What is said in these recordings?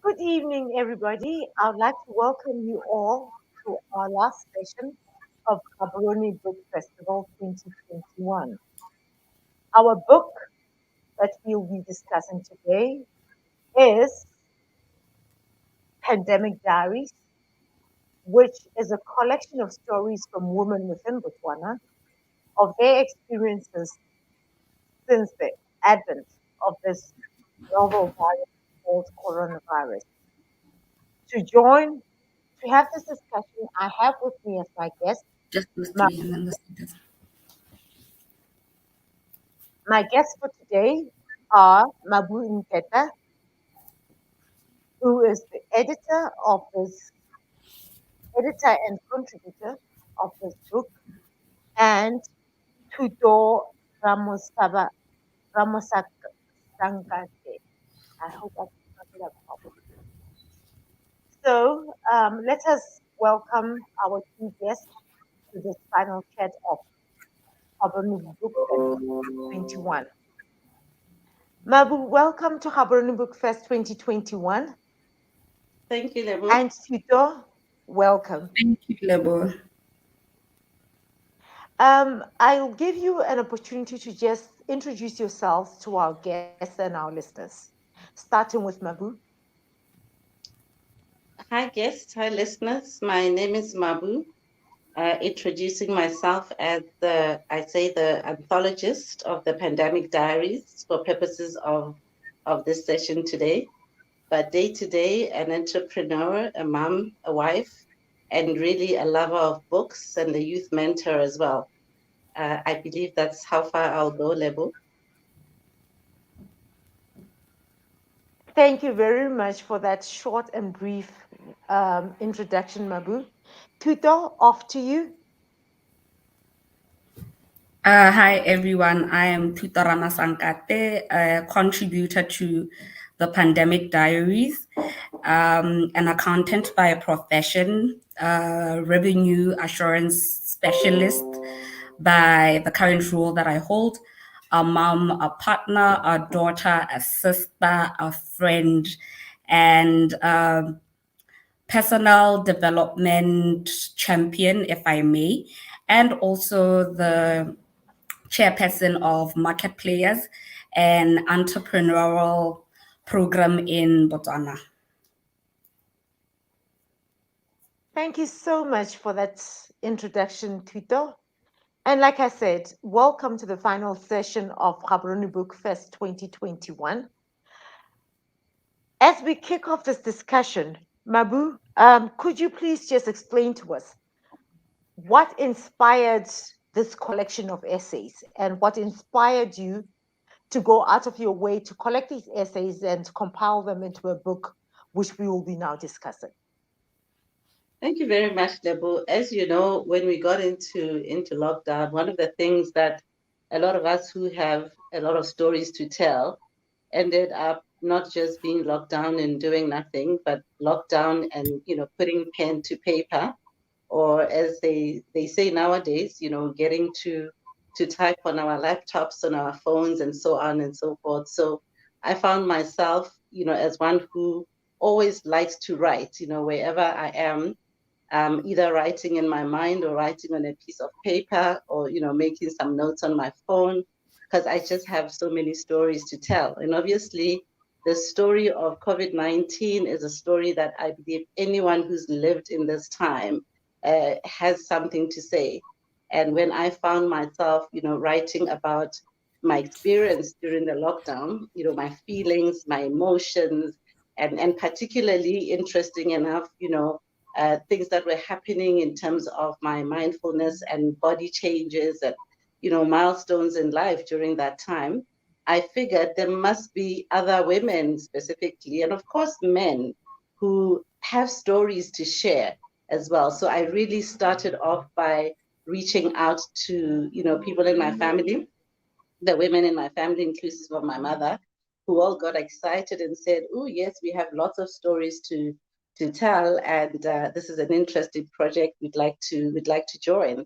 Good evening, everybody. I'd like to welcome you all to our last session of Gaborone Book Festival 2021. Our book that we'll be discussing today is Pandemic Diaries, which is a collection of stories from women within Botswana of their experiences since the advent of this novel virus called coronavirus. To join, to have this discussion, I have with me as my guest Just those my three and then the sentence. My guests for today are Mabu Nketa, who is the editor and contributor of this book, and Tudo Ramosaba Ramosakangate. I hope I pronounced that properly. So let us welcome our two guests to this final chat of Habernu Book Fest 2021. Mabu, welcome to Habernu Book Fest 2021. Thank you, Lebo. And Tudo, welcome. Thank you, Lebo. I'll give you an opportunity to just introduce yourselves to our guests and our listeners, starting with Mabu. Hi, guests. Hi, listeners. My name is Mabu. Introducing myself as the anthologist of the Pandemic Diaries for purposes of this session today. But day to day, an entrepreneur, a mom, a wife, and really a lover of books and a youth mentor as well. I believe that's how far I'll go, Lebo. Thank you very much for that short and brief introduction, Mabu. Tudo, off to you. Hi, everyone. I am Tutarana Sankate, a contributor to the Pandemic Diaries, an accountant by profession, revenue assurance specialist by the current role that I hold, a mom, a partner, a daughter, a sister, a friend, and personal development champion, if I may, and also the chairperson of Market Players, an entrepreneurial program in Botswana. Thank you so much for that introduction, Tudo. And like I said, welcome to the final session of Gaborone Book Fest 2021. As we kick off this discussion, Mabu, could you please just explain to us what inspired this collection of essays and what inspired you to go out of your way to collect these essays and compile them into a book, which we will be now discussing? Thank you very much, Lebo. As you know, when we got into lockdown, one of the things that a lot of us who have a lot of stories to tell ended up not just being locked down and doing nothing, but locked down and putting pen to paper, or as they say nowadays, getting to type on our laptops, on our phones, and so on and so forth. So I found myself, as one who always likes to write, wherever I am, either writing in my mind or writing on a piece of paper or making some notes on my phone, because I just have so many stories to tell. And obviously the story of COVID-19 is a story that I believe anyone who's lived in this time has something to say. And when I found myself writing about my experience during the lockdown, my feelings, my emotions, and particularly interesting enough, things that were happening in terms of my mindfulness and body changes and milestones in life during that time, I figured there must be other women specifically, and of course men, who have stories to share as well. So I really started off by reaching out to people in my family, the women in my family, inclusive of my mother, who all got excited and said, "Oh yes, we have lots of stories to tell, and this is an interesting project. We'd like to join."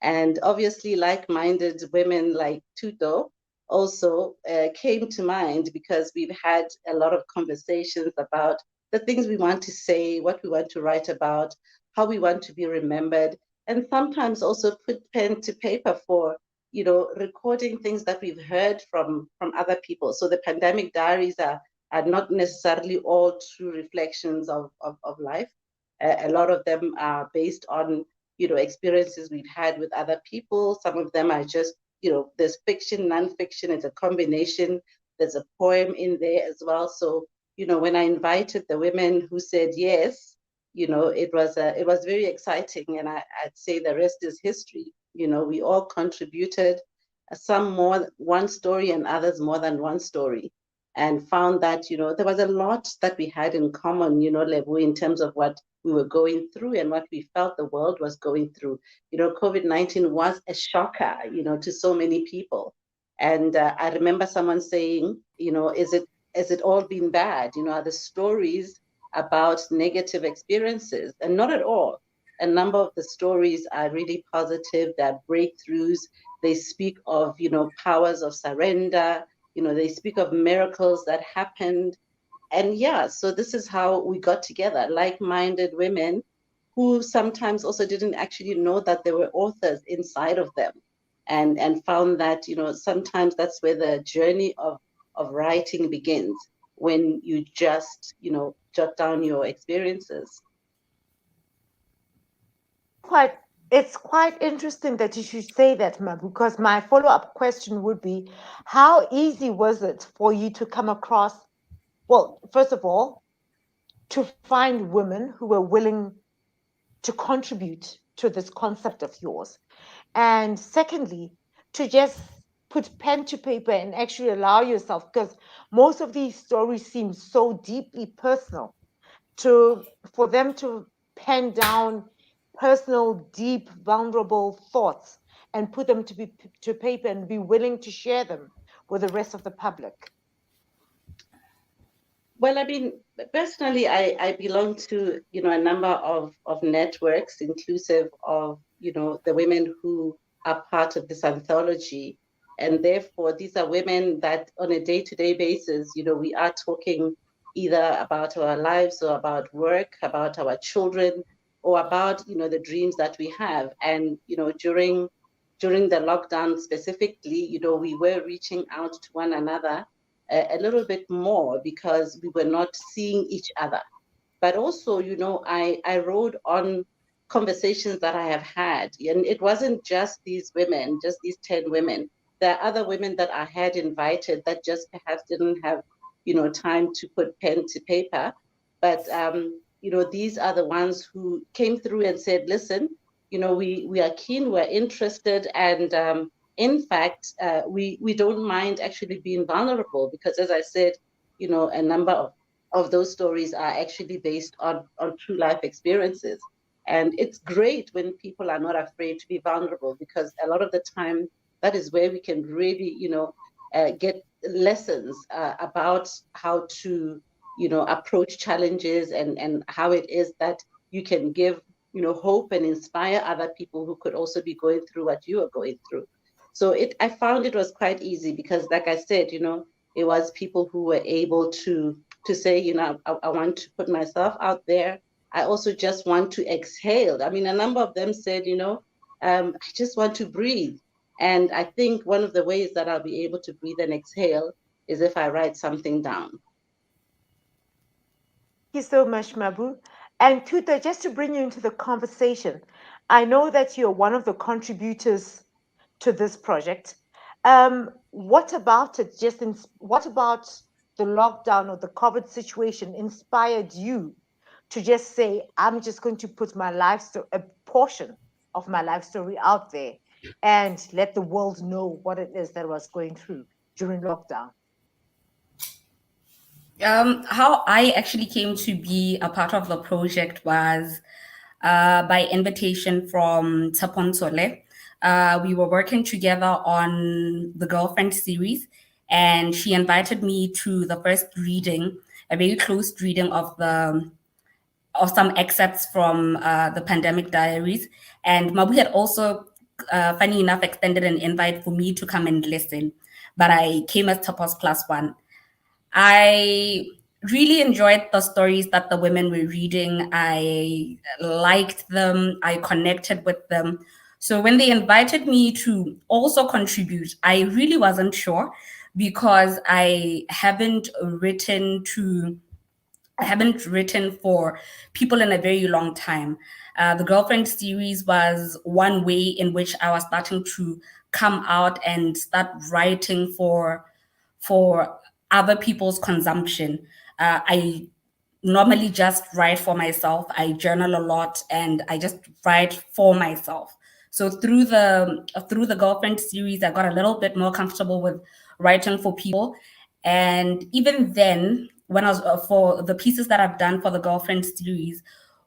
And obviously, like-minded women like Tuto also came to mind because we've had a lot of conversations about the things we want to say, what we want to write about, how we want to be remembered, and sometimes also put pen to paper for, recording things that we've heard from other people. So the Pandemic Diaries are not necessarily all true reflections of life. A lot of them are based on, experiences we've had with other people. Some of them are just, there's fiction, nonfiction, it's a combination. There's a poem in there as well. So, when I invited the women who said yes, it was very exciting, and I'd say the rest is history. We all contributed, some more one story and others more than one story, and found that there was a lot that we had in common, Lebu, in terms of what we were going through and what we felt the world was going through. COVID-19 was a shocker, to so many people. And I remember someone saying, has it all been bad? Are the stories about negative experiences? And not at all. A number of the stories are really positive. They're breakthroughs. They speak of, powers of surrender. They speak of miracles that happened. And yeah, so this is how we got together, like-minded women who sometimes also didn't actually know that there were authors inside of them, and found that sometimes that's where the journey of writing begins, when you just jot down your experiences. Quite, it's quite interesting that you should say that, Ma, because my follow-up question would be, how easy was it for you to come across, well, first of all, to find women who were willing to contribute to this concept of yours? And secondly, to just put pen to paper and actually allow yourself, because most of these stories seem so deeply personal, for them to pen down personal, deep, vulnerable thoughts and put them to paper and be willing to share them with the rest of the public. Well, I mean, personally, I belong to, a number of networks, inclusive of, the women who are part of this anthology. And therefore, these are women that on a day-to-day basis, we are talking either about our lives or about work, about our children, or about, the dreams that we have. And, during the lockdown specifically, we were reaching out to one another a little bit more because we were not seeing each other. But also, I wrote on conversations that I have had, and it wasn't just these women, just these 10 women. There are other women that I had invited that just perhaps didn't have, time to put pen to paper. But, these are the ones who came through and said, listen, we are keen, we're interested, and in fact, we don't mind actually being vulnerable, because as I said, a number of those stories are actually based on true life experiences. And it's great when people are not afraid to be vulnerable, because a lot of the time that is where we can really, get lessons about how to, approach challenges, and how it is that you can give, hope and inspire other people who could also be going through what you are going through. So I found it was quite easy because, like I said, it was people who were able to say, I want to put myself out there. I also just want to exhale. I mean, a number of them said, I just want to breathe. And I think one of the ways that I'll be able to breathe and exhale is if I write something down. Thank you so much, Mabu. And Tuta, just to bring you into the conversation, I know that you're one of the contributors to this project. What about it? What about the lockdown or the COVID situation inspired you to just say, I'm just going to put my a portion of my life story out there and let the world know what it is that I was going through during lockdown? How I actually came to be a part of the project was by invitation from Taponsole. We were working together on the Girlfriend series, and she invited me to the first reading, a very close reading of some excerpts from the Pandemic Diaries. And Mabu had also, funny enough, extended an invite for me to come and listen, but I came as Tapos plus one. I really enjoyed the stories that the women were reading. I liked them, I connected with them. So when they invited me to also contribute, I really wasn't sure because I haven't written for people in a very long time. The Girlfriend series was one way in which I was starting to come out and start writing for other people's consumption. I normally just write for myself. I journal a lot and I just write for myself. So through the Girlfriend series, I got a little bit more comfortable with writing for people. And even then, when I was for the pieces that I've done for the Girlfriend series,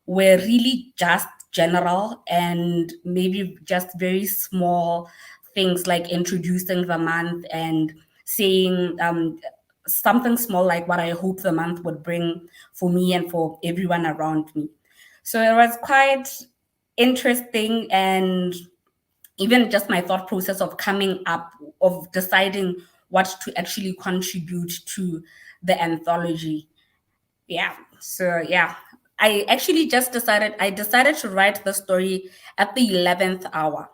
were really just general and maybe just very small things like introducing the month and saying something small like what I hope the month would bring for me and for everyone around me. So it was quite interesting, and even just my thought process of coming up, of deciding what to actually contribute to the anthology. Yeah. So yeah, I decided to write the story at the 11th hour.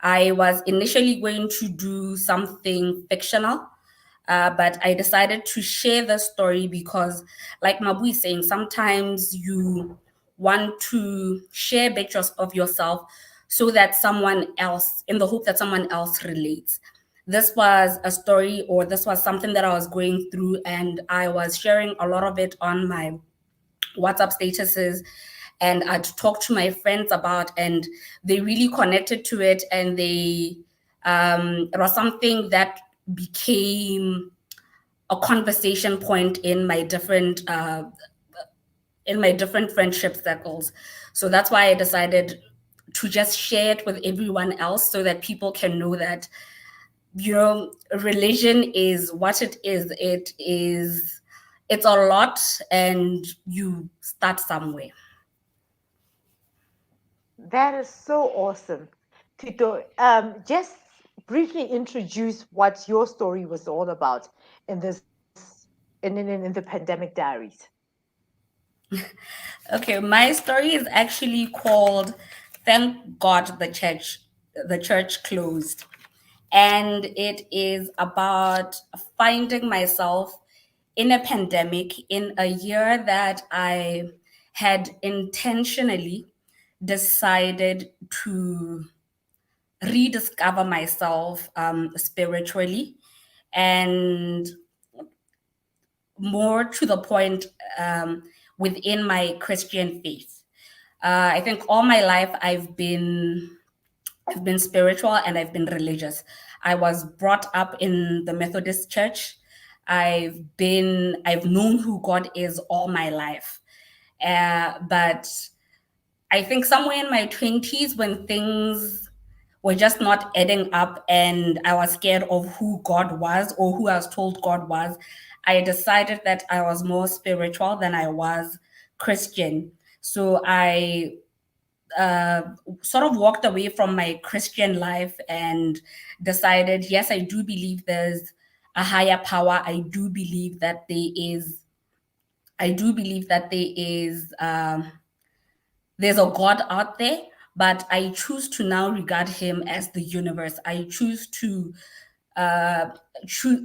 I was initially going to do something fictional, but I decided to share the story because, like Mabu is saying, sometimes you want to share pictures of yourself so that someone else, in the hope that someone else relates. This was a story, or this was something that I was going through, and I was sharing a lot of it on my WhatsApp statuses, and I'd talk to my friends about, and they really connected to it, and it was something that became a conversation point in my different friendship circles. So that's why I decided to just share it with everyone else so that people can know that, religion is what it is. It's a lot, and you start somewhere. That is so awesome. Tito, just briefly introduce what your story was all about in in the Pandemic Diaries. Okay, my story is actually called "Thank God the church closed," and it is about finding myself in a pandemic in a year that I had intentionally decided to rediscover myself spiritually, and more to the point, within my Christian faith. I think all my life I've been spiritual and I've been religious. I was brought up in the Methodist church. I've known who God is all my life. But I think somewhere in my 20s, when things were just not adding up and I was scared of who God was or who I was told God was, I decided that I was more spiritual than I was Christian. So I uh, sort of walked away from my Christian life and decided, yes, I do believe there's a higher power. I do believe that there's a God out there, but I choose to now regard him as the universe. Uh,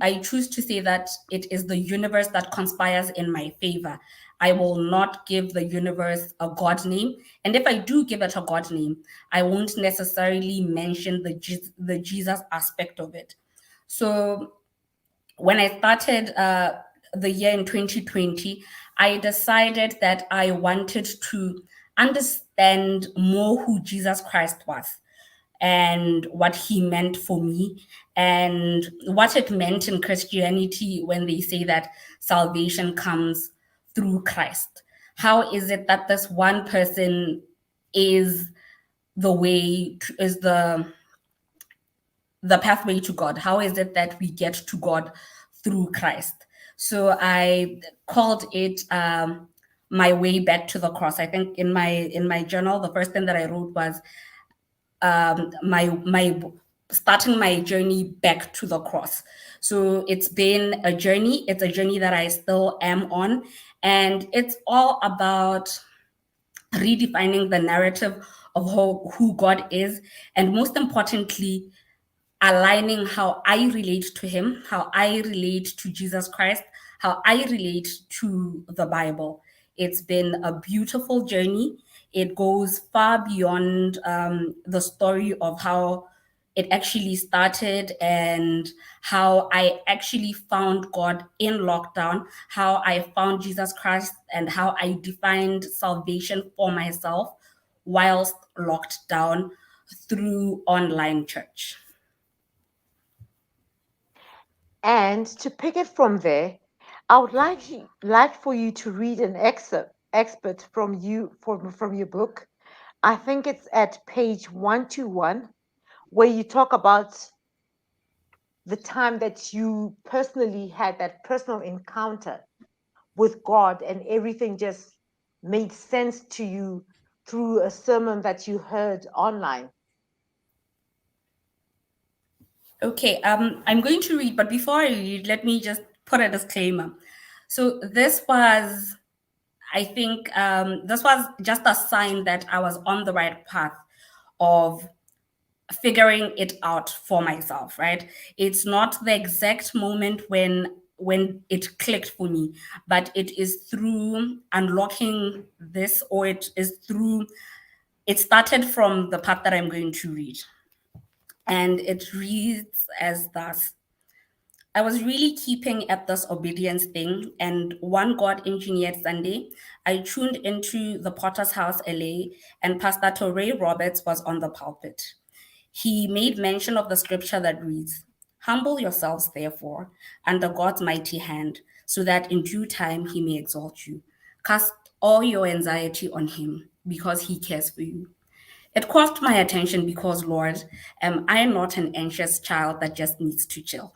I choose to say that it is the universe that conspires in my favor. I will not give the universe a God name, and if I do give it a God name, I won't necessarily mention the Jesus aspect of it. So when I started the year in 2020, I decided that I wanted to understand more who Jesus Christ was and what he meant for me, and what it meant in Christianity when they say that salvation comes through Christ. How is it that this one person is the way to, is the pathway to God? How is it that we get to God through Christ? So I called it my way back to the cross. I think in my journal, the first thing that I wrote was my starting my journey back to the cross. So it's been a journey. It's a journey that I still am on. And it's all about redefining the narrative of who God is. And most importantly, aligning how I relate to Him, how I relate to Jesus Christ, how I relate to the Bible. It's been a beautiful journey. It goes far beyond the story of how it actually started and how I actually found God in lockdown, how I found Jesus Christ, and how I defined salvation for myself whilst locked down through online church. And to pick it from there, I would like for you to read an excerpt from your book. I think it's at page 121, where you talk about the time that you personally had that personal encounter with God and everything just made sense to you through a sermon that you heard online. Okay, I'm going to read, but before I read, let me just put a disclaimer. So this was, I think, this was just a sign that I was on the right path of figuring it out for myself, right? It's not the exact moment when it clicked for me, but it is through unlocking this, or it is through, it started from the part that I'm going to read. And it reads as thus. I was really keeping at this obedience thing, and one God engineered Sunday, I tuned into the Potter's House LA, and Pastor Torrey Roberts was on the pulpit. He made mention of the scripture that reads, "Humble yourselves, therefore, under God's mighty hand, so that in due time he may exalt you. Cast all your anxiety on him, because he cares for you." It caught my attention because, Lord, am I not an anxious child that just needs to chill?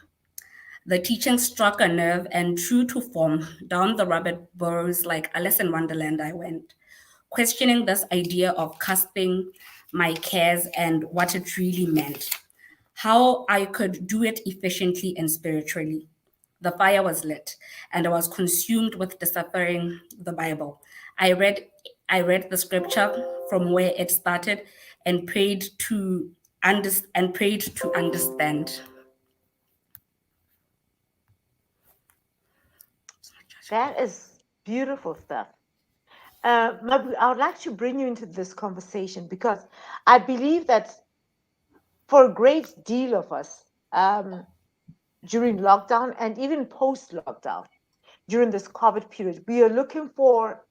The teaching struck a nerve, and true to form, down the rabbit burrows like Alice in Wonderland I went, questioning this idea of casting my cares and what it really meant, how I could do it efficiently and spiritually. The fire was lit, and I was consumed with deciphering the Bible. I read I read the scripture from where it started and prayed to understand. That is beautiful stuff. Mabu, I would like to bring you into this conversation because I believe that for a great deal of us, during lockdown and even post lockdown, during this COVID period, we are looking for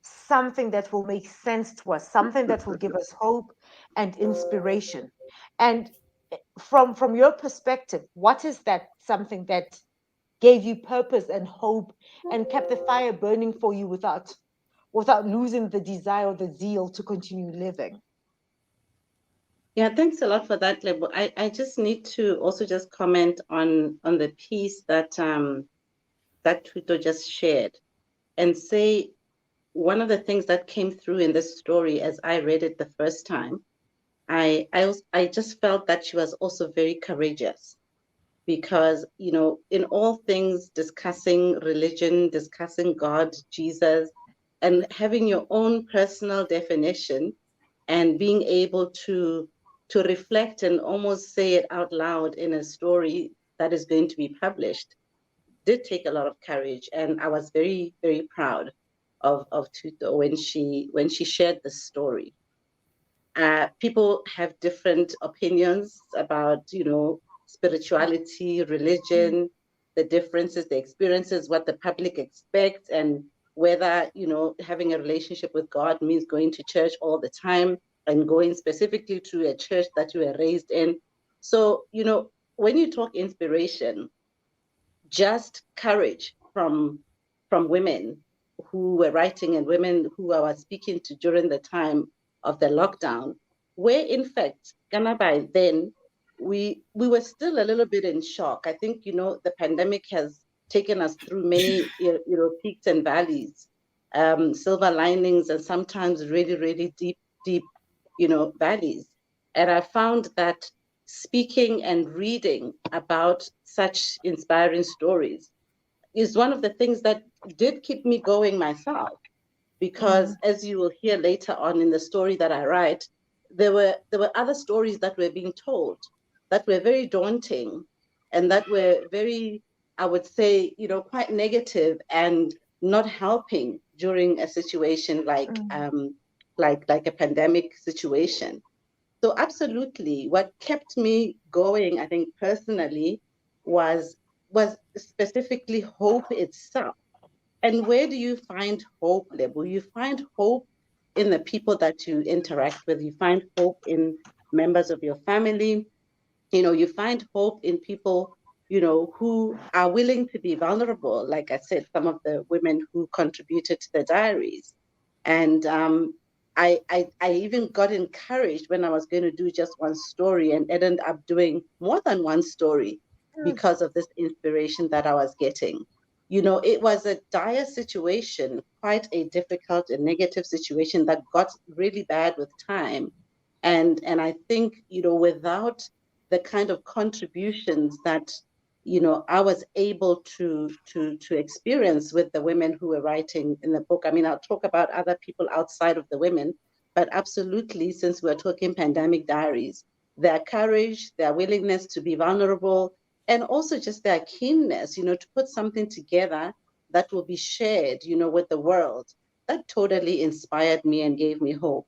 something that will make sense to us, something that will give us hope and inspiration. And from your perspective, what is that something that gave you purpose and hope and kept the fire burning for you without losing the desire or the zeal to continue living? Yeah, thanks a lot for that, Lebo. I just need to also just comment on the piece that that Tuto just shared and say one of the things that came through in this story as I read it the first time, I just felt that she was also very courageous because, you know, in all things discussing religion, discussing God, Jesus, and having your own personal definition and being able to reflect and almost say it out loud in a story that is going to be published did take a lot of courage. And I was very, very proud of Tuto when she shared the story. People have different opinions about, you know, spirituality, religion, the differences, the experiences, what the public expects, and whether, you know, having a relationship with God means going to church all the time and going specifically to a church that you were raised in. So, you know, when you talk inspiration, just courage from women who were writing and women who I was speaking to during the time of the lockdown, where in fact, Ghana by then, we were still a little bit in shock. I think, you know, the pandemic has taken us through many, you know, peaks and valleys, silver linings, and sometimes really, really deep, you know, valleys. And I found that speaking and reading about such inspiring stories is one of the things that did keep me going myself. Because as you will hear later on in the story that I write, there were other stories that were being told that were very daunting and that were very, I would say, quite negative and not helping during a situation like a pandemic situation. So absolutely, what kept me going, I think personally, was was specifically hope itself. And where do you find hope, Lebo? You find hope in the people that you interact with. You find hope in members of your family. You find hope in people, who are willing to be vulnerable. Like I said, some of the women who contributed to the diaries. And I even got encouraged when I was going to do just one story and ended up doing more than one story because of this inspiration that I was getting. It was a dire situation, quite a difficult and negative situation that got really bad with time. And I think, without the kind of contributions that I was able to experience with the women who were writing in the book. I mean, I'll talk about other people outside of the women, but absolutely, since we're talking Pandemic Diaries, their courage, their willingness to be vulnerable, and also just their keenness, to put something together that will be shared, with the world, that totally inspired me and gave me hope.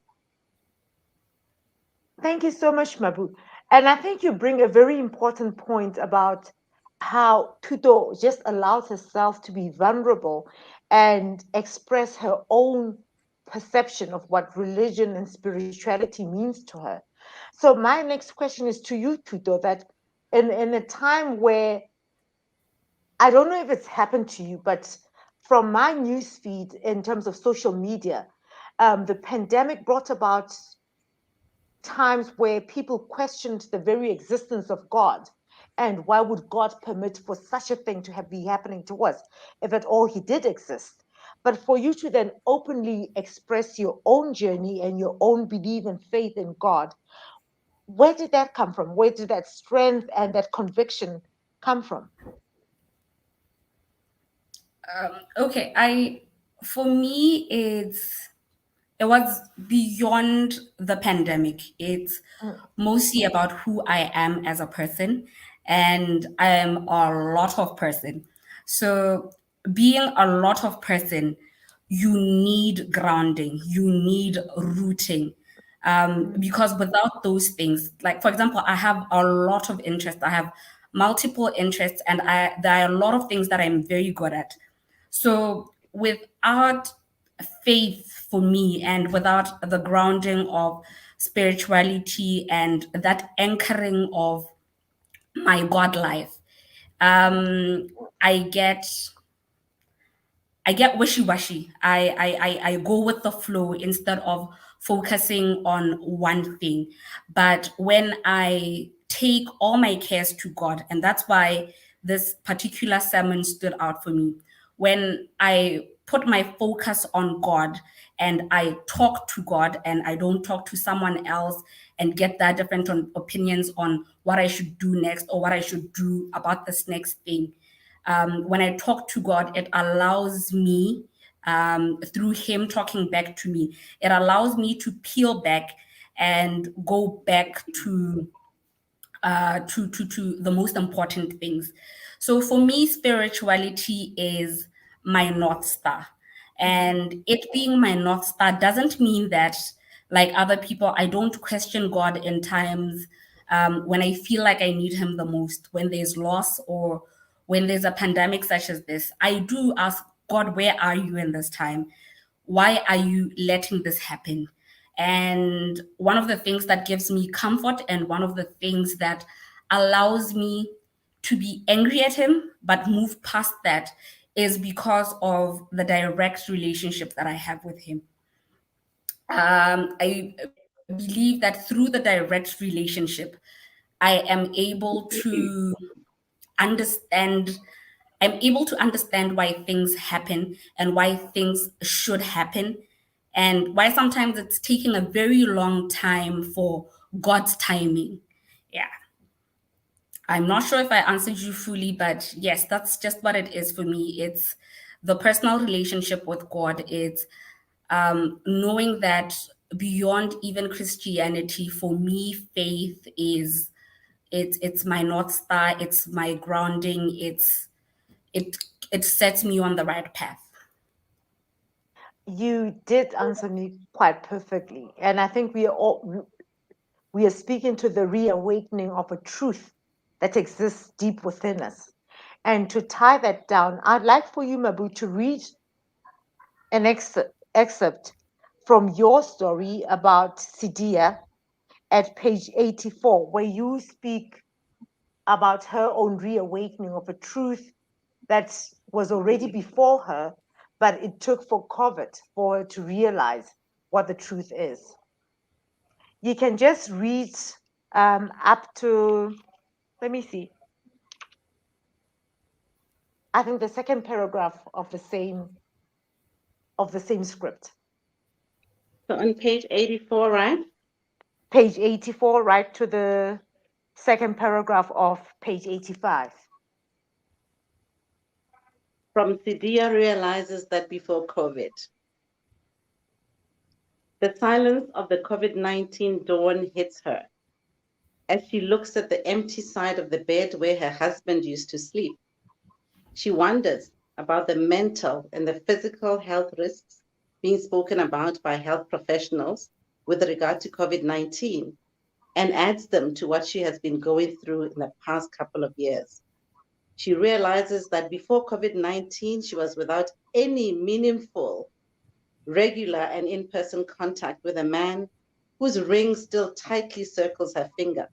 Thank you so much, Mabu. And I think you bring a very important point about how Tudo just allows herself to be vulnerable and express her own perception of what religion and spirituality means to her. So my next question is to you, Tudo, that in a time where I don't know if it's happened to you, but from my news feed in terms of social media, the pandemic brought about times where people questioned the very existence of God. And why would God permit for such a thing to be happening to us if at all He did exist? But for you to then openly express your own journey and your own belief and faith in God, where did that come from? Where did that strength and that conviction come from? Okay, for me, it was beyond the pandemic. It's Mm, mostly about who I am as a person, and I am a lot of person. So, being a lot of person, you need grounding, you need rooting. mm, Because without those things, like for example, I have a lot of interests, I have multiple interests, and there are a lot of things that I'm very good at. So without faith for me and without the grounding of spirituality and that anchoring of my God life, um, I get I get wishy-washy. I go with the flow instead of focusing on one thing. But when I take all my cares to God, and that's why this particular sermon stood out for me. When I put my focus on God and I talk to God and I don't talk to someone else and get their different opinions on what I should do next or what I should do about this next thing, when I talk to God, it allows me, through Him talking back to me, it allows me to peel back and go back to the most important things. So for me, spirituality is my North Star. mhm, And it being my North Star doesn't mean that, like other people, I don't question God in times when I feel like I need Him the most, when there's loss or when there's a pandemic such as this. I do ask God, where are you in this time? Why are you letting this happen? And one of the things that gives me comfort and one of the things that allows me to be angry at him but move past that is because of the direct relationship that I have with him. I believe that through the direct relationship, I am able to understand I'm able to understand why things happen and why things should happen and why sometimes it's taking a very long time for God's timing. Yeah. I'm not sure if I answered you fully, but yes, that's just what it is for me. It's the personal relationship with God. It's knowing that beyond even Christianity, for me, faith is it's my north star. It's my grounding. It it sets me on the right path. You did answer me quite perfectly, and I think we are speaking to the reawakening of a truth that exists deep within us. And to tie that down, I'd like for you, Mabu, to read an excerpt from your story about Sidia at page 84, where you speak about her own reawakening of a truth that was already before her, but it took for COVID for her to realize what the truth is. You can just read up to, let me see, I think the second paragraph of the same script. So on page 84, right? Page 84, right to the second paragraph of page 85. From Sidia realizes that before COVID, the silence of the COVID-19 dawn hits her as she looks at the empty side of the bed where her husband used to sleep. She wonders about the mental and the physical health risks being spoken about by health professionals with regard to COVID-19 and adds them to what she has been going through in the past couple of years. She realizes that before COVID-19, she was without any meaningful, regular, and in person contact with a man whose ring still tightly circles her finger.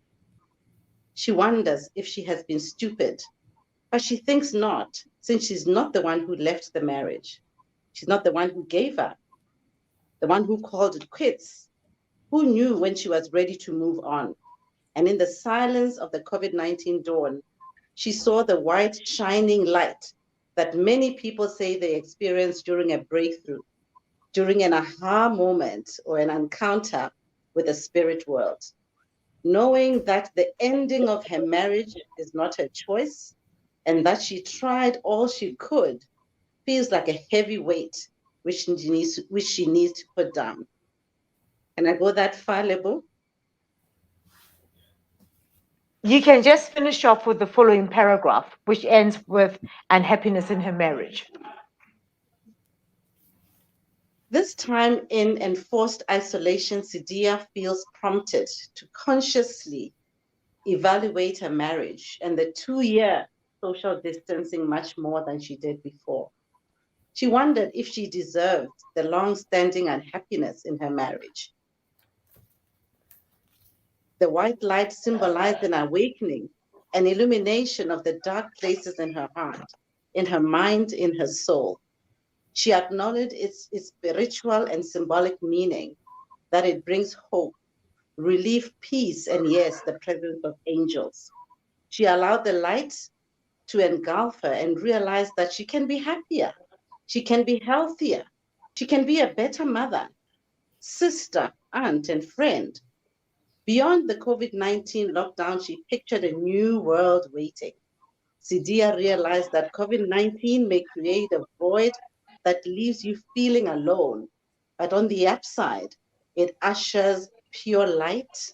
She wonders if she has been stupid, but she thinks not, since she's not the one who left the marriage. She's not the one who gave up, the one who called it quits, who knew when she was ready to move on. And in the silence of the COVID-19 dawn, she saw the white shining light that many people say they experience during a breakthrough, during an aha moment or an encounter with the spirit world. Knowing that the ending of her marriage is not her choice and that she tried all she could feels like a heavy weight which she needs to put down. Can I go that far, Lebo? You can just finish off with the following paragraph, which ends with unhappiness in her marriage. This time in enforced isolation, Sidia feels prompted to consciously evaluate her marriage and the 2 year social distancing much more than she did before. She wondered if she deserved the long-standing unhappiness in her marriage. The white light symbolized an awakening, an illumination of the dark places in her heart, in her mind, in her soul. She acknowledged its spiritual and symbolic meaning, that it brings hope, relief, peace, and yes, the presence of angels. She allowed the light to engulf her and realized that she can be happier, she can be healthier, she can be a better mother, sister, aunt, and friend. Beyond the COVID-19 lockdown, she pictured a new world waiting. Sidia realized that COVID-19 may create a void that leaves you feeling alone, but on the upside, it ushers pure light,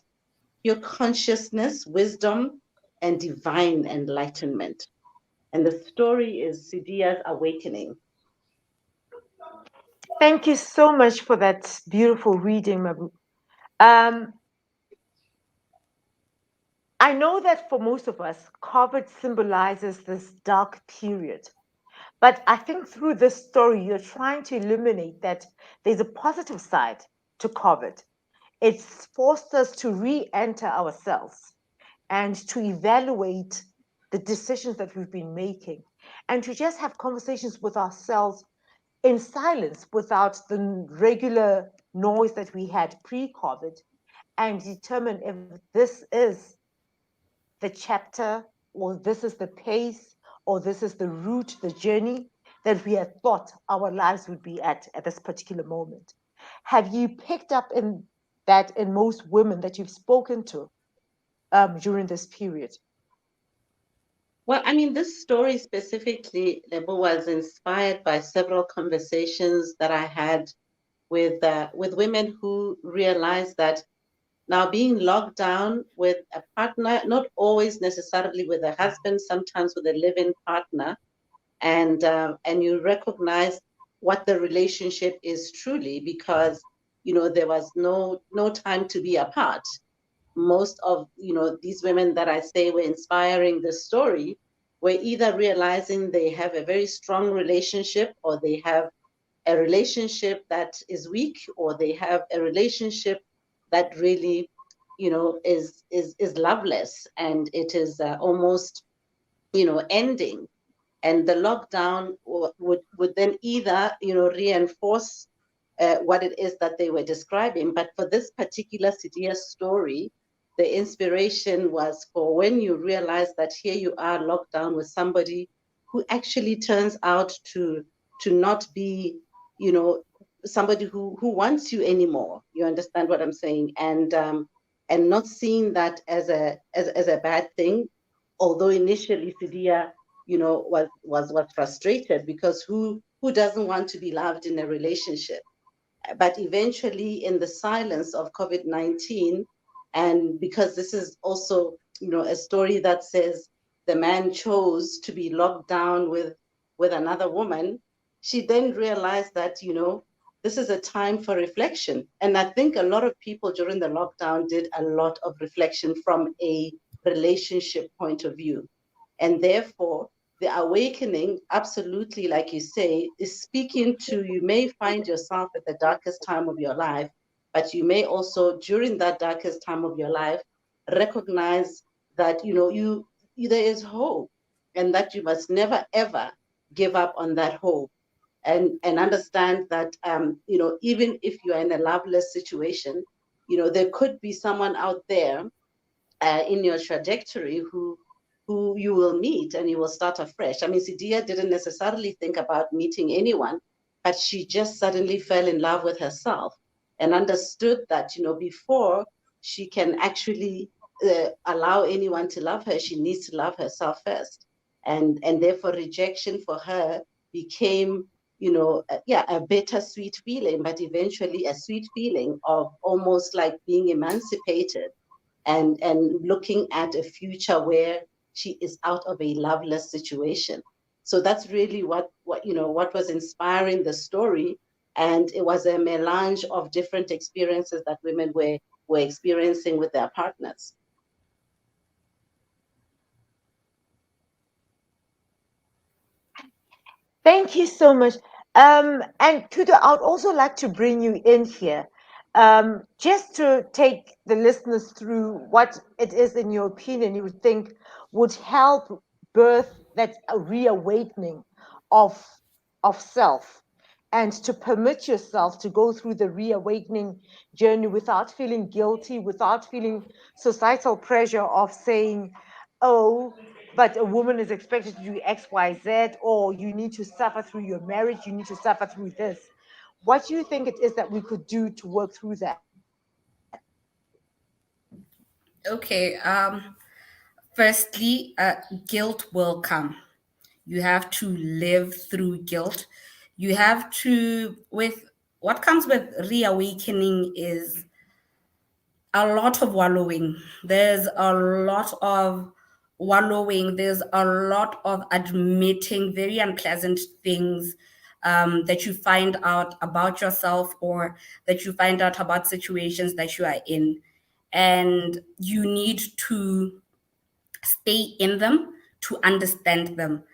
pure consciousness, wisdom, and divine enlightenment. And the story is Sidia's awakening. Thank you so much for that beautiful reading, Mabu. Um, I know that for most of us, COVID symbolizes this dark period. But I think through this story, you're trying to illuminate that there's a positive side to COVID. It's forced us to re enter ourselves and to evaluate the decisions that we've been making and to just have conversations with ourselves in silence without the regular noise that we had pre COVID and determine if this is the chapter or this is the pace or this is the route, the journey that we had thought our lives would be at this particular moment. Have you picked up in that in most women that you've spoken to during this period? Well, I mean, this story specifically, Lebo, was inspired by several conversations that I had with women who realized that now being locked down with a partner, not always necessarily with a husband, sometimes with a live-in partner, and you recognize what the relationship is truly, because there was no time to be apart. Most of these women that I say were inspiring the story were either realizing they have a very strong relationship, or they have a relationship that is weak, or they have a relationship that really is loveless, and it is almost ending. And the lockdown would then either reinforce what it is that they were describing. But for this particular Sidia story, the inspiration was for when you realize that here you are locked down with somebody who actually turns out to not be, you know, somebody who wants you anymore. You understand what I'm saying? And not seeing that as a bad thing. Although initially Sidia, was frustrated, because who doesn't want to be loved in a relationship? But eventually, in the silence of COVID-19, and because this is also a story that says the man chose to be locked down with another woman, she then realized that this is a time for reflection. And I think a lot of people during the lockdown did a lot of reflection from a relationship point of view. And therefore, the awakening, absolutely, like you say, is speaking to, you may find yourself at the darkest time of your life, but you may also, during that darkest time of your life, recognize that there is hope, and that you must never ever give up on that hope. And understand that even if you are in a loveless situation, there could be someone out there in your trajectory who you will meet, and you will start afresh. I mean, Sidia didn't necessarily think about meeting anyone, but she just suddenly fell in love with herself, and understood that before she can actually allow anyone to love her, she needs to love herself first. And therefore rejection for her became yeah, a bittersweet feeling, but eventually a sweet feeling of almost like being emancipated, and looking at a future where she is out of a loveless situation. So that's really what was inspiring the story. And it was a melange of different experiences that women were experiencing with their partners. Thank you so much. And Tudo, I would also like to bring you in here, just to take the listeners through what it is, in your opinion, you would think would help birth that reawakening of self, and to permit yourself to go through the reawakening journey without feeling guilty, without feeling societal pressure of saying, oh, but a woman is expected to do X, Y, Z, or you need to suffer through your marriage, you need to suffer through this. What do you think it is that we could do to work through that? Okay. Firstly, guilt will come. You have to live through guilt. You have to, with what comes with reawakening is a lot of wallowing. There's a lot of wallowing. There's a lot of admitting very unpleasant things that you find out about yourself, or that you find out about situations that you are in. And you need to stay in them to understand them.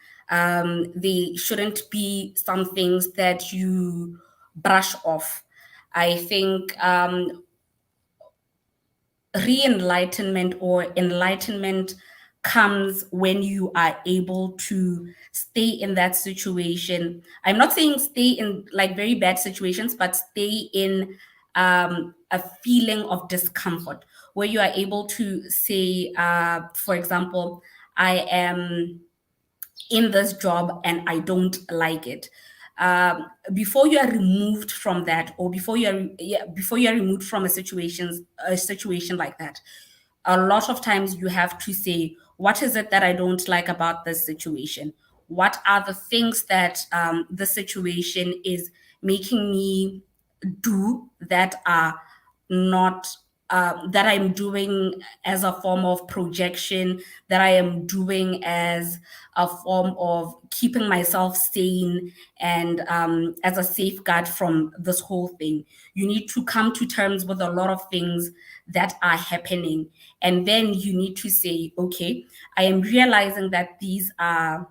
They shouldn't be some things that you brush off. I think re-enlightenment or enlightenment comes when you are able to stay in that situation. I'm not saying stay in like very bad situations, but stay in a feeling of discomfort, where you are able to say, for example, I am in this job and I don't like it. Before you are removed from that, or before you are removed from a situation like that, a lot of times you have to say, what is it that I don't like about this situation? What are the things that the situation is making me do that are not that I'm doing as a form of projection, that I am doing as a form of keeping myself sane and as a safeguard from this whole thing. You need to come to terms with a lot of things that are happening. And then you need to say, okay, I am realizing that these are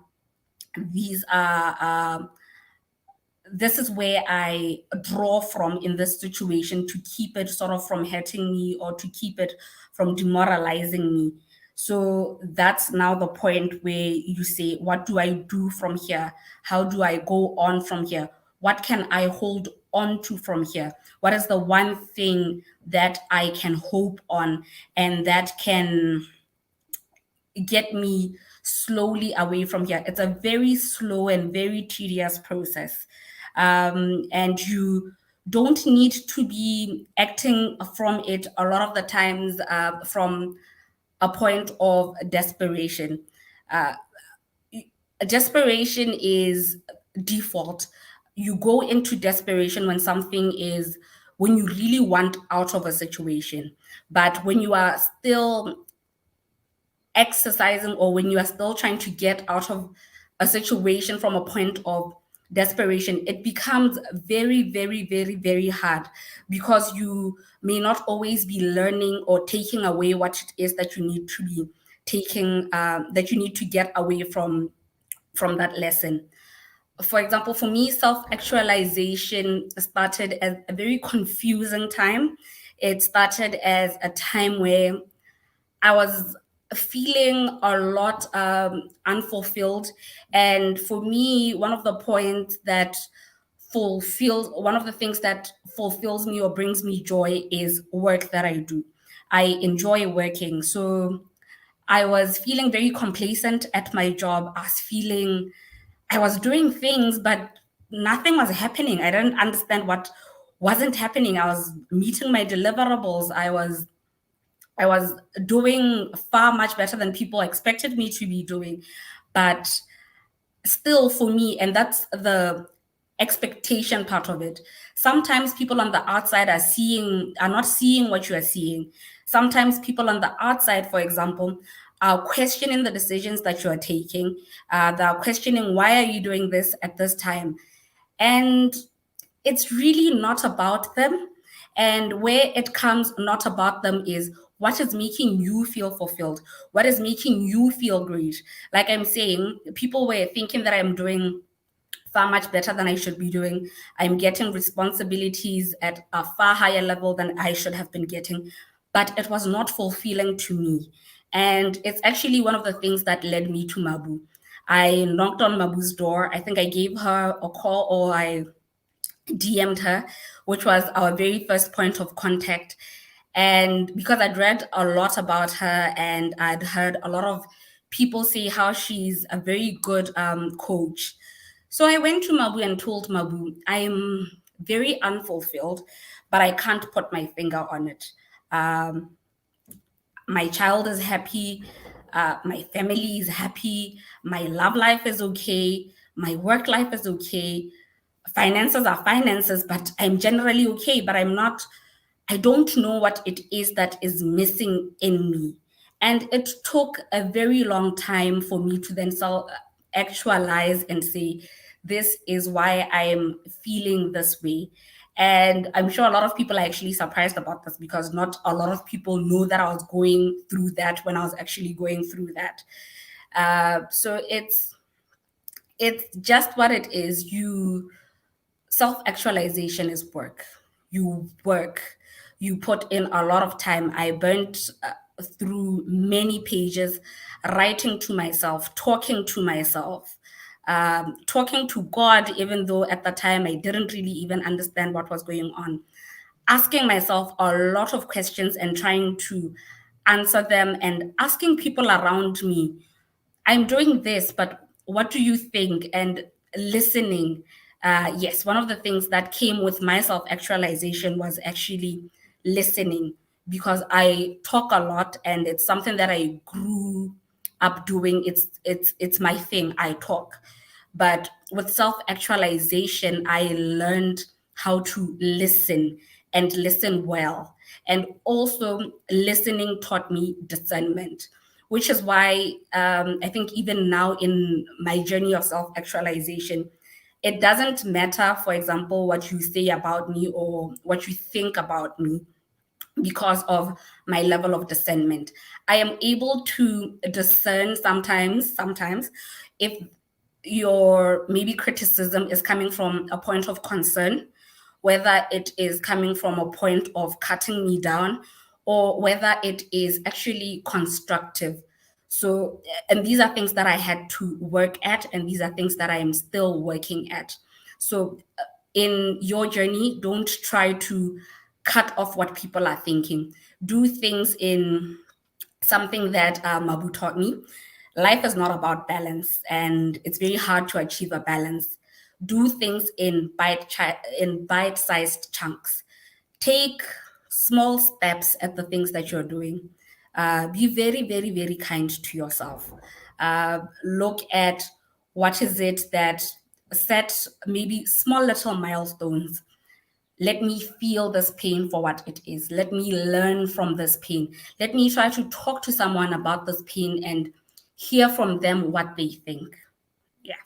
this is where I draw from in this situation to keep it sort of from hurting me or to keep it from demoralizing me. So that's now the point where you say, what do I do from here? How do I go on from here? What can I hold on to from here? What is the one thing that I can hope on and that can get me slowly away from here? It's a very slow and very tedious process. And you don't need to be acting from it a lot of the times from a point of desperation. Uh, Desperation is default. You go into desperation when you really want out of a situation. But when you are still exercising or when you are still trying to get out of a situation from a point of desperation, it becomes very, very, very, very hard because you may not always be learning or taking away what it is that you need to be taking, that you need to get away from that lesson. For example, for me, self-actualization started as a very confusing time. It started as a time where I was feeling a lot unfulfilled. And for me, one of the things that fulfills me or brings me joy is work that I do. I enjoy working. So I was feeling very complacent at my job. I was doing things, but nothing was happening. I didn't understand what wasn't happening. I was meeting my deliverables. I was doing far much better than people expected me to be doing. But still, for me, and that's the expectation part of it. Sometimes people on the outside are not seeing what you are seeing. Sometimes people on the outside, for example, are questioning the decisions that you are taking. They're questioning, why are you doing this at this time? And it's really not about them. And where it comes not about them is what is making you feel fulfilled, what is making you feel great. Like I'm saying, people were thinking that I'm doing far much better than I should be doing. I'm getting responsibilities at a far higher level than I should have been getting, but it was not fulfilling to me. And it's actually one of the things that led me to Mabu. I knocked on Mabu's door. I think I gave her a call or I DM'd her, which was our very first point of contact. And because I'd read a lot about her and I'd heard a lot of people say how she's a very good coach. So I went to Mabu and told Mabu, I'm very unfulfilled, but I can't put my finger on it. Um, my child is happy, my family is happy, my love life is okay, my work life is okay, finances are finances, but I'm generally okay, but I don't know what it is that is missing in me. And it took a very long time for me to then actualize and say, this is why I am feeling this way. And I'm sure a lot of people are actually surprised about this because not a lot of people know that I was going through that when I was actually going through that. So it's just what it is. Self-actualization is work. You work, you put in a lot of time. I burnt through many pages, writing to myself, talking to myself, talking to God, even though at the time I didn't really even understand what was going on, asking myself a lot of questions and trying to answer them, and asking people around me, I'm doing this, but what do you think? And listening. Yes, one of the things that came with my self actualization was actually listening, because I talk a lot and it's something that I grew up doing it's my thing. I talk. But with self actualization, I learned how to listen and listen well. And also, listening taught me discernment, which is why I think even now in my journey of self actualization, it doesn't matter, for example, what you say about me or what you think about me because of my level of discernment. I am able to discern sometimes if your maybe criticism is coming from a point of concern, whether it is coming from a point of cutting me down, or whether it is actually constructive. So, and these are things that I had to work at, and these are things that I am still working at. So, in your journey, don't try to cut off what people are thinking. Do things in something that Mabu taught me. Life is not about balance, and it's very hard to achieve a balance. Do things in bite-sized chunks. Take small steps at the things that you're doing. Be very, very, very kind to yourself. Look at what is it that set maybe small little milestones. Let me feel this pain for what it is. Let me learn from this pain. Let me try to talk to someone about this pain and hear from them what they think. Yeah.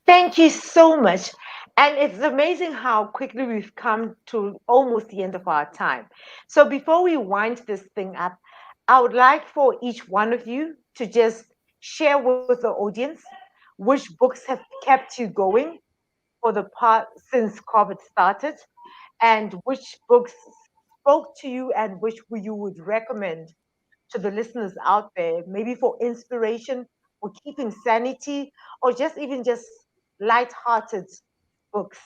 Thank you so much. And it's amazing how quickly we've come to almost the end of our time. So before we wind this thing up, I would like for each one of you to just share with the audience which books have kept you going for the part since COVID started, and which books spoke to you and which you would recommend to the listeners out there, maybe for inspiration, for keeping sanity, or just even just light-hearted books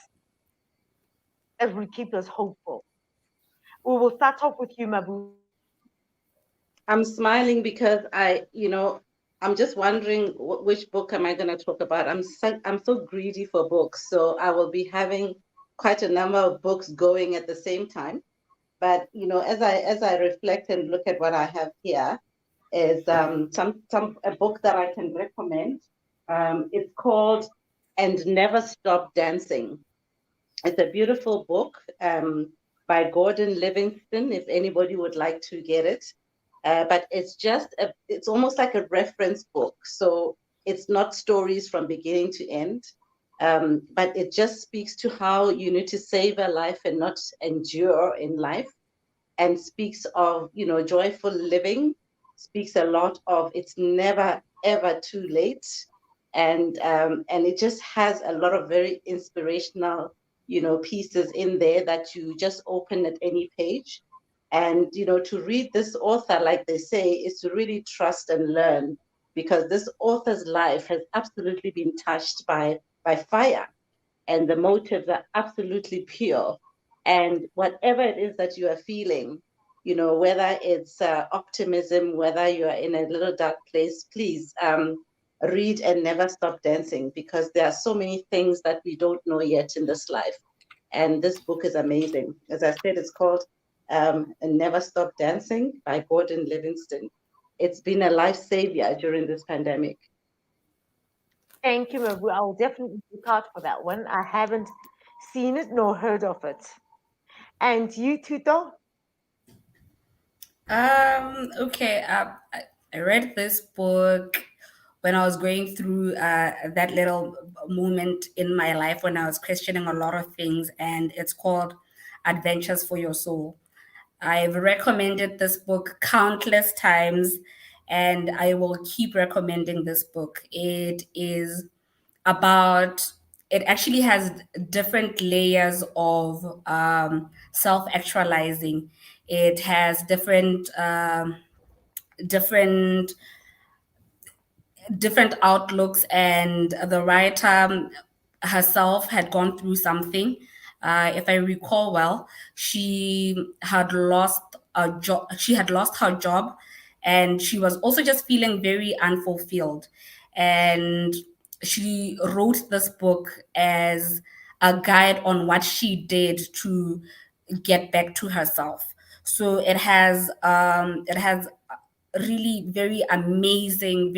that will keep us hopeful. We will start off with you, Mabu. I'm smiling because I'm just wondering which book am I going to talk about. I'm so greedy for books, so I will be having quite a number of books going at the same time. But as I reflect and look at what I have here, is some a book that I can recommend. It's called "And Never Stop Dancing." It's a beautiful book by Gordon Livingston, if anybody would like to get it. But it's almost like a reference book. So it's not stories from beginning to end, but it just speaks to how you need to savor life and not endure in life, and speaks of, joyful living, speaks a lot of it's never ever too late, and it just has a lot of very inspirational, pieces in there that you just open at any page. And to read this author, like they say, is to really trust and learn, because this author's life has absolutely been touched by fire, and the motives are absolutely pure. And whatever it is that you are feeling, whether it's optimism, whether you are in a little dark place, please read And Never Stop Dancing, because there are so many things that we don't know yet in this life. And this book is amazing. As I said, it's called And Never Stop Dancing by Gordon Livingston. It's been a life savior during this pandemic. Thank you, Mabu. I will definitely look out for that one. I haven't seen it nor heard of it. And you, Tuto? Okay. I read this book when I was going through that little moment in my life when I was questioning a lot of things, and it's called Adventures for Your Soul. I've recommended this book countless times, and I will keep recommending this book. About it actually has different layers of self actualizing. It has different different outlooks, and the writer herself had gone through something. If I recall well, she had lost her job, and she was also just feeling very unfulfilled. And she wrote this book as a guide on what she did to get back to herself. So it has really very amazing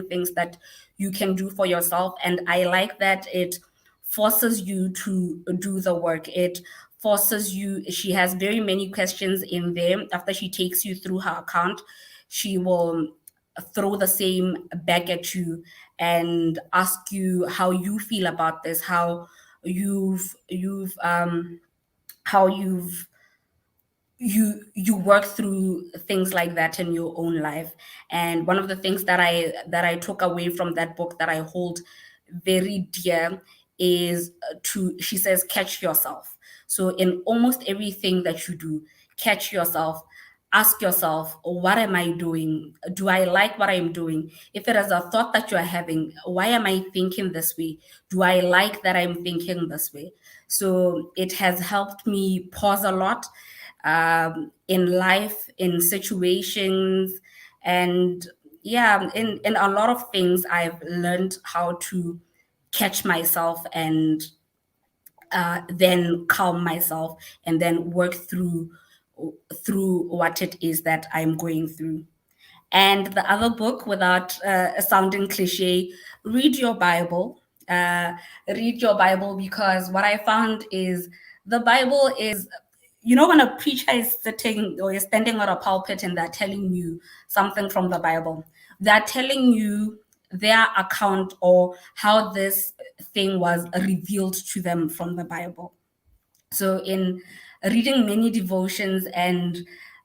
things that you can do for yourself. And I like that it forces you to do the work. It forces you, she has very many questions in there. After she takes you through her account, she will throw the same back at you and ask you how you feel about this, how you work through things like that in your own life. And one of the things that I took away from that book that I hold very dear is to she says catch yourself. So in almost everything that you do, catch yourself. Ask yourself, what am I doing? Do I like what I'm doing? If it is a thought that you're having, why am I thinking this way? Do I like that I'm thinking this way? So it has helped me pause a lot, in life, in situations, and yeah, in a lot of things. I've learned how to catch myself and then calm myself and then work through what it is that I'm going through. And the other book, without sounding cliche, read your Bible. Read your Bible, because what I found is the Bible is, when a preacher is sitting or is standing on a pulpit and they're telling you something from the Bible, they're telling you their account or how this thing was revealed to them from the Bible. So in reading many devotions and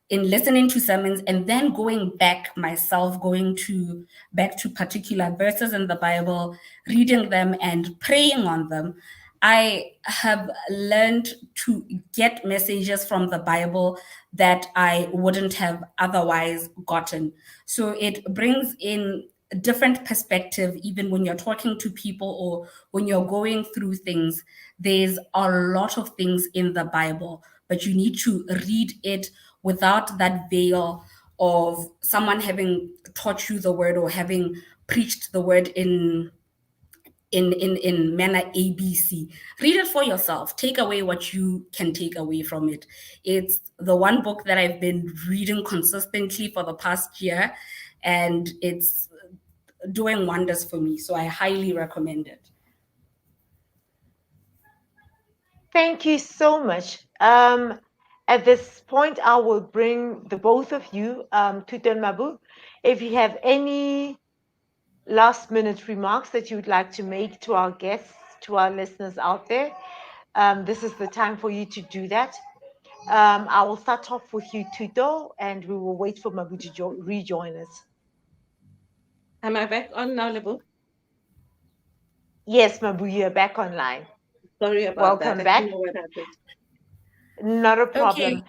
in listening to sermons and then going back myself, going to back to particular verses in the Bible, reading them and praying on them, I have learned to get messages from the Bible that I wouldn't have otherwise gotten. So it brings in a different perspective, even when you're talking to people or when you're going through things. There's a lot of things in the Bible, but you need to read it without that veil of someone having taught you the word or having preached the word in manner ABC. Read it for yourself. Take away what you can take away from it. It's the one book that I've been reading consistently for the past year, and it's doing wonders for me. So I highly recommend it. Thank you so much. At this point, I will bring the both of you, Tutu and Mabu. If you have any last minute remarks that you would like to make to our guests, to our listeners out there, this is the time for you to do that. I will start off with you, Tuto, and we will wait for Mabu to rejoin us. Am I back on now, Lebu? Yes, Mabu, you're back online. Sorry about that. Welcome I don't back. know what happened. Not a Okay. problem.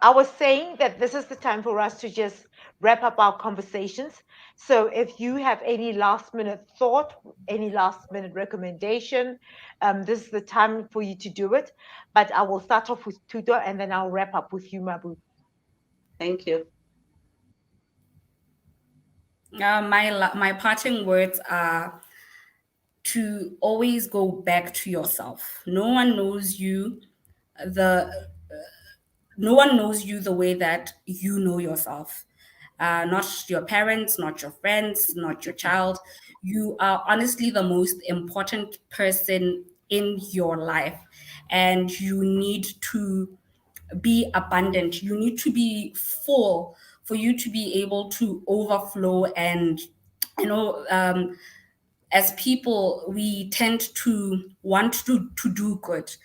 I was saying that this is the time for us to just wrap up our conversations. So if you have any last minute thought, any last minute recommendation, this is the time for you to do it. But I will start off with Tuto and then I'll wrap up with you, Mabu. Thank you. My parting words are to always go back to yourself. The no one knows you the way that you know yourself. Not your parents, not your friends, not your child. You are honestly the most important person in your life, and you need to be abundant. You need to be full for you to be able to overflow. And you know, as people, we tend to want to do good.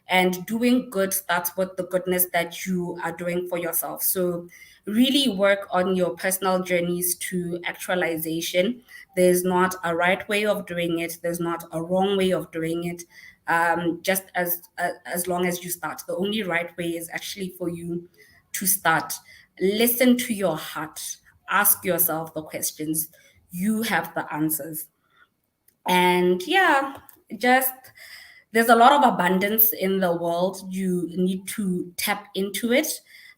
And doing good starts with the goodness that you are doing for yourself. So, really work on your personal journeys to actualization. There's not a right way of doing it, there's not a wrong way of doing it. Just as long as you start, the only right way is actually for you to start. Listen to your heart, ask yourself the questions. You have the answers. And yeah, just there's a lot of abundance in the world. You need to tap into it,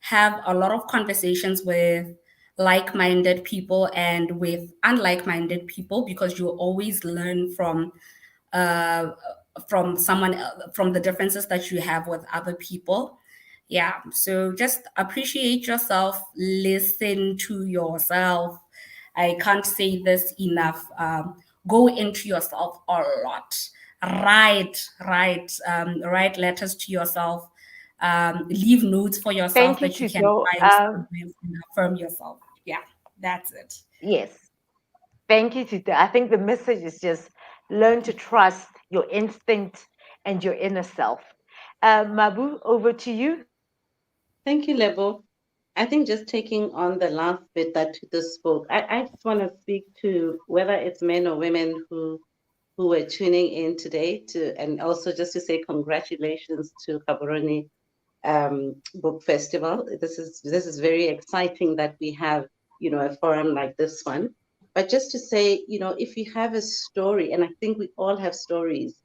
have a lot of conversations with like-minded people and with unlike-minded people, because you'll always learn uh, from someone from the differences that you have with other people. Yeah, so just appreciate yourself, listen to yourself. I can't say this enough. Go into yourself a lot. Write letters to yourself. Leave notes for yourself Thank you, that you can Tuto. find sometimes and affirm yourself. Yeah, that's it. Yes, thank you, Tuto. I think the message is just learn to trust your instinct and your inner self. Mabu, over to you. Thank you, Lebo. I think just taking on the last bit that Tutu spoke, I just want to speak to whether it's men or women who were tuning in today to, and also just to say congratulations to Kaburoni book festival. This is very exciting that we have a forum like this one. But just to say, if you have a story, and I think we all have stories,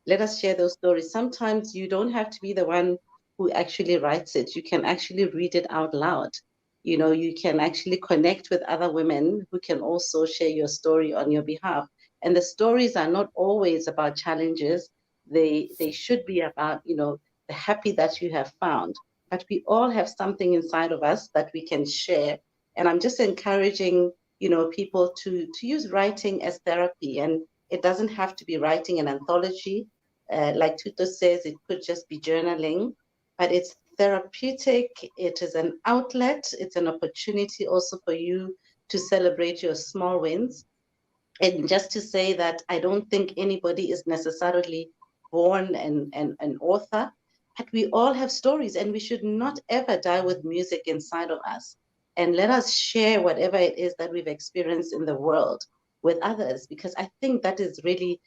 let us share those stories. Sometimes you don't have to be the one who actually writes it. You can actually read it out loud. You can actually connect with other women who can also share your story on your behalf. And the stories are not always about challenges. They should be about, the happy that you have found. But we all have something inside of us that we can share. And I'm just encouraging, people to use writing as therapy. And it doesn't have to be writing an anthology. Like Tuto says, it could just be journaling, but it's therapeutic. It is an outlet. It's an opportunity also for you to celebrate your small wins. And just to say that I don't think anybody is necessarily born an author, but we all have stories, and we should not ever die with music inside of us. And let us share whatever it is that we've experienced in the world with others, because I think that is really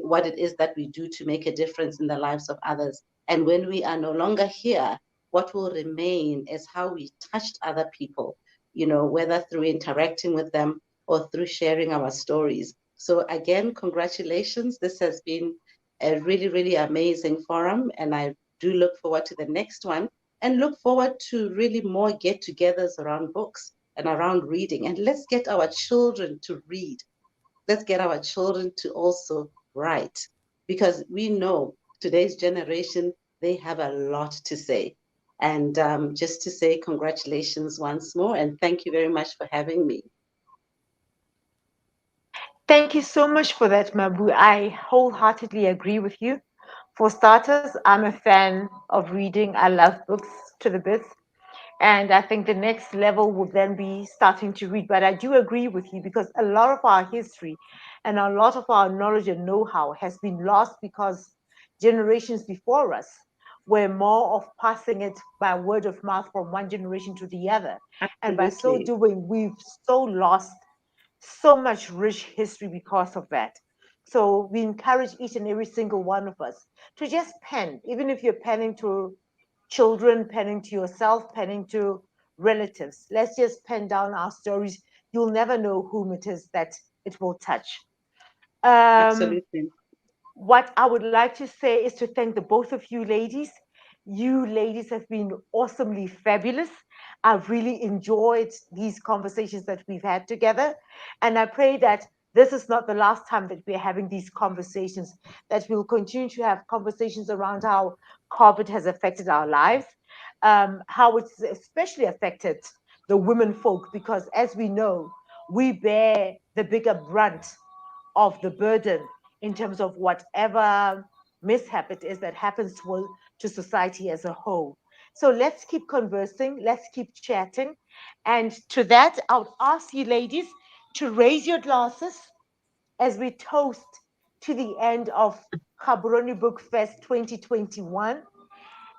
what it is that we do to make a difference in the lives of others. And when we are no longer here, what will remain is how we touched other people, whether through interacting with them or through sharing our stories. So again, congratulations. This has been a really, really amazing forum, and I do look forward to the next one and look forward to really more get-togethers around books and around reading. And let's get our children to read. Let's get our children to also write, because we know today's generation, they have a lot to say. And just to say congratulations once more, and thank you very much for having me. Thank you so much for that, Mabu. I wholeheartedly agree with you. For starters, I'm a fan of reading. I love books to the bits. And I think the next level would then be starting to read. But I do agree with you because a lot of our history and a lot of our knowledge and know how has been lost because generations before us were more of passing it by word of mouth from one generation to the other. And by so Absolutely. doing, we've so lost so much rich history because of that. So we encourage each and every single one of us to just pen, even if you're penning to children, penning to yourself, penning to relatives. Let's just pen down our stories. You'll never know whom it is that it will touch. Um, Absolutely. what I would like to say is to thank the both of you ladies. You ladies have been awesomely fabulous. I've really enjoyed these conversations that we've had together. And I pray that this is not the last time that we're having these conversations, that we'll continue to have conversations around how COVID has affected our lives, how it's especially affected the women folk, because as we know, we bear the bigger brunt of the burden in terms of whatever mishap it is that happens to society as a whole. So let's keep conversing, let's keep chatting. And to that, I would ask you ladies to raise your glasses as we toast to the end of Gaborone Book Fest 2021.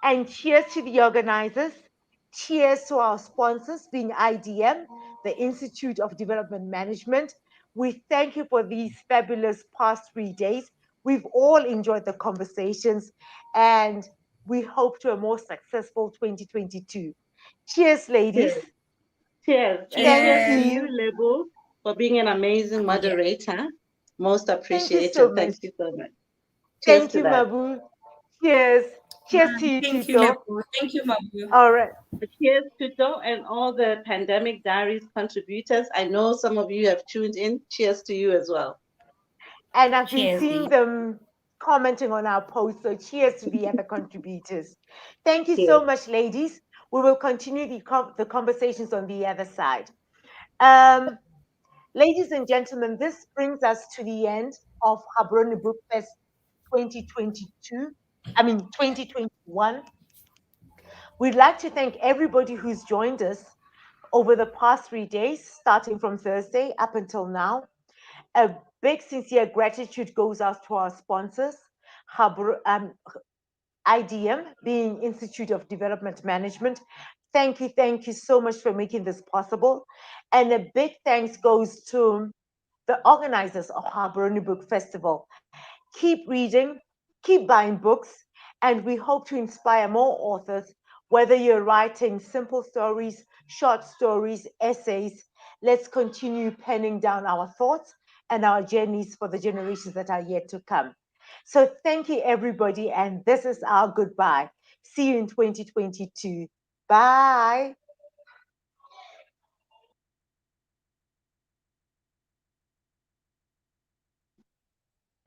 And cheers to the organizers. Cheers to our sponsors, being IDM, the Institute of Development Management. We thank you for these fabulous past 3 days. We've all enjoyed the conversations, and we hope to a more successful 2022. Cheers, ladies. Cheers. Cheers. And Thank cheers to Cheers. you, you. Lebo, for being an amazing Yeah. moderator. Most Thank you so appreciated. much. Thank you so much. Cheers Thank to you, that. Mabu. Cheers. Cheers to you, Thank you, Tito. Lepo. Thank you, Mabu. All right. Cheers to Joe and all the Pandemic Diaries contributors. I know some of you have tuned in. Cheers to you as well. And I've been Cheers, seeing D. them commenting on our post. So cheers to the other contributors. Thank you Cheers. so much, ladies. We will continue the conversations on the other side. Um, Ladies and gentlemen, this brings us to the end of Gaborone Book Fest 2022. I mean, 2021. We'd like to thank everybody who's joined us over the past 3 days, starting from Thursday up until now. A big sincere gratitude goes out to our sponsors, IDM, being Institute of Development Management. Thank you so much for making this possible. And a big thanks goes to the organizers of Gaborone Book Festival. Keep reading, keep buying books, and we hope to inspire more authors, whether you're writing simple stories, short stories, essays. Let's continue penning down our thoughts and our journeys for the generations that are yet to come. So thank you, everybody, and this is our goodbye. See you in 2022. Bye.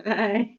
Bye.